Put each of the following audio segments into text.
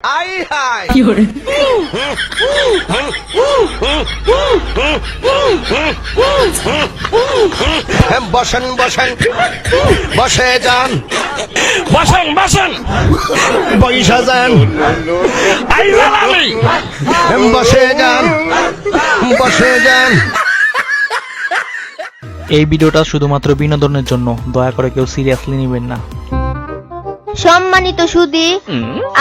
I high বসেন বসেন বসে যান বসেন বসেন বৈশা যান আইলাম আমি বসে যান বসে যান। এই ভিডিওটা শুধুমাত্র বিনোদনের জন্য, দয়া করে কেউ সিরিয়াসলি নেবেন না। সম্মানিত সুধী,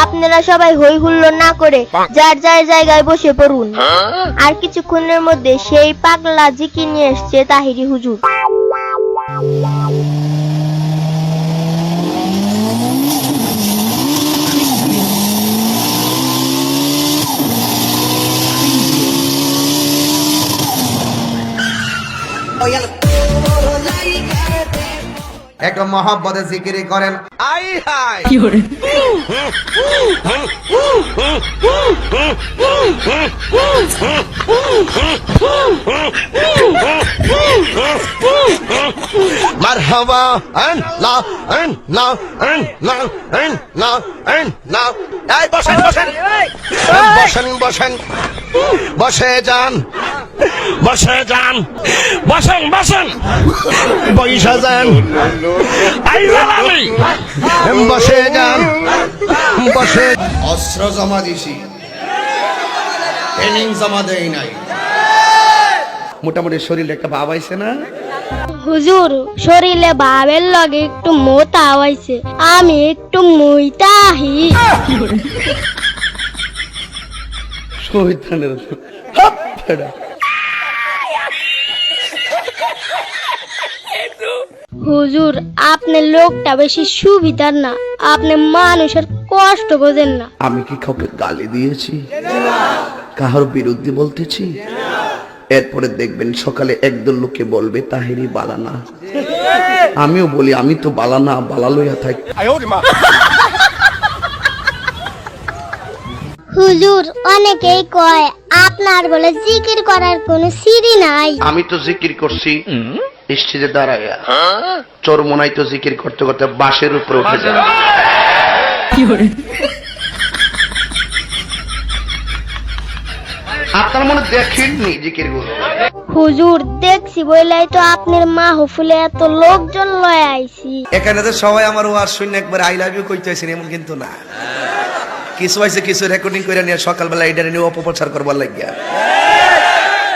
আপনারা সবাই হই হুল্লোড় না করে যার যার জায়গায় বসে পড়ুন। আর কিছুক্ষণের মধ্যে সেই পাগলা জিকির নিয়ে এসছে তাহিরি হুজুর। একটু মহব্বতে জিকিরি করেন। আই হাই মারহাবা আল্লাহ আল্লাহ আল্লাহ আল্লাহ আল্লাহ। এই বসেন বসেন বসেন বসেন বসে যান বসে যান বসেন বসেন বৈশা যান আইলাম আমি বসে যান বসে। অস্ত্র জমা দিছি, ট্রেনিং জমা দেই নাই। মোটামুটি শরীরে একটা ভাব আইছে না? হুজুর, শরীরে ভাবের লগে একটু মোটা হইছে, আমি একটু মুইতাহি। শহীদানের হাপ ফেড়া। হুজুর, আপনি লোকটা বেশি সুবিধার না, আপনি মানুষের কষ্ট বোঝেন না। আমি কি কাউকে গালি দিয়েছি, কাহার বিরুদ্ধে বলতেছি? এরপরে দেখবেন সকালে একদল লোকে বলবে তাহিরি বালানা। আমিও বলি আমি তো বালানা, বালা লইয়া থাকি। হুজুর, অনেকেই কয় আপনার বলে জিকির করার কোনো সিঁড়ি নাই। আমি তো জিকির করছি স্টেজে দাঁড়াইয়া, চরমোনাই তো জিকির করতে করতে বাঁশের উপরে উঠে যায়। আপনার মনে দেখেননি জিকির গুলো? হুজুর, দেখছি বইলাই তো আপনার মাহফিলে এত লোকজন লয়ে আইছি। এখানে তো সবাই আমার ওয়াজ শুনে একবার আই লাভ ইউ কইতেছেন এমন কিন্তু না, কিছু হয়েছে কিছু রেকর্ডিং করে নিয়ে সকালবেলা এটা নিয়ে অপপ্রচার করবার লাগিয়া।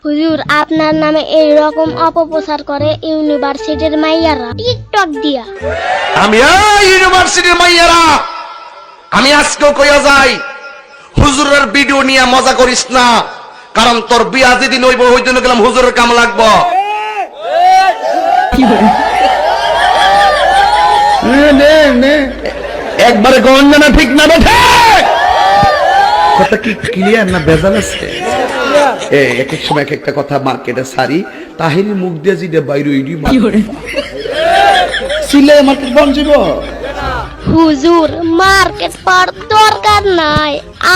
হুজুর, আপনার নামে এই রকম অপপ্রচার করে ইউনিভার্সিটির মাইয়ারা টিকটক দিয়া। আমি ইউনিভার্সিটির মাইয়ারা, আমি আজকেও কইয়া যাই, হুজুরের ভিডিও নিয়ে মজা করিস না, কারণ তোর বিয়া যেদিন হইব ওই দিন গেলাম হুজুরের কাম লাগবো। একবারে গঞ্জনা ঠিক না বেঠে কথা কি ক্লিয়ার না বেজাল আছে? এক এক সময় এক একটা কথা মার্কেটে সারি, তাহিনী মুখ দিয়ে জিদে বাইরে সিলে মার্কেট বঞ্চিব। হুজুর, মার্কেট পার দরকার নাই,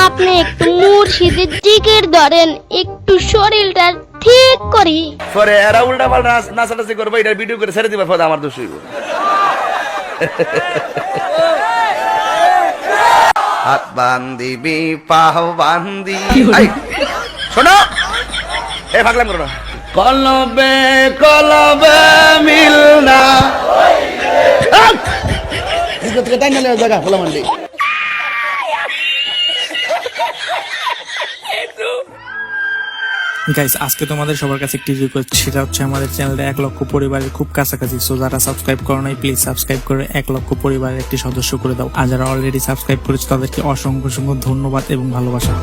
আপনি একটু মুর্শিদের জিকির ধরেন, একটু শরীরটা ঠিক করি। পরে এরা উল্টা পাল্টা নাচানাচি করবো, এটা ভিডিও করে ছেড়ে দিবে, পরে আমার দোষ হইব। হাত বান্দিবি পাহ বান্দি। শোনো, এ ভাগলাম করো না। কলবে কলবে মিল না তাই না জায়গা খোলা মান্ডি। গাইস, আজকে তোমাদের সবার কাছে একটি রিকোয়েস্ট, সেটা হচ্ছে আমাদের চ্যানেলটা 1 লক্ষ পরিবারের খুব কাছাকাছি। সো যারা সাবস্ক্রাইব করো নাই, প্লিজ সাবস্ক্রাইব করে 1 লক্ষ পরিবারের একটি সদস্য করে দাও। আর যারা অলরেডি সাবস্ক্রাইব করেছে তাদেরকে অসংখ্য অসংখ্য ধন্যবাদ এবং ভালোবাসা।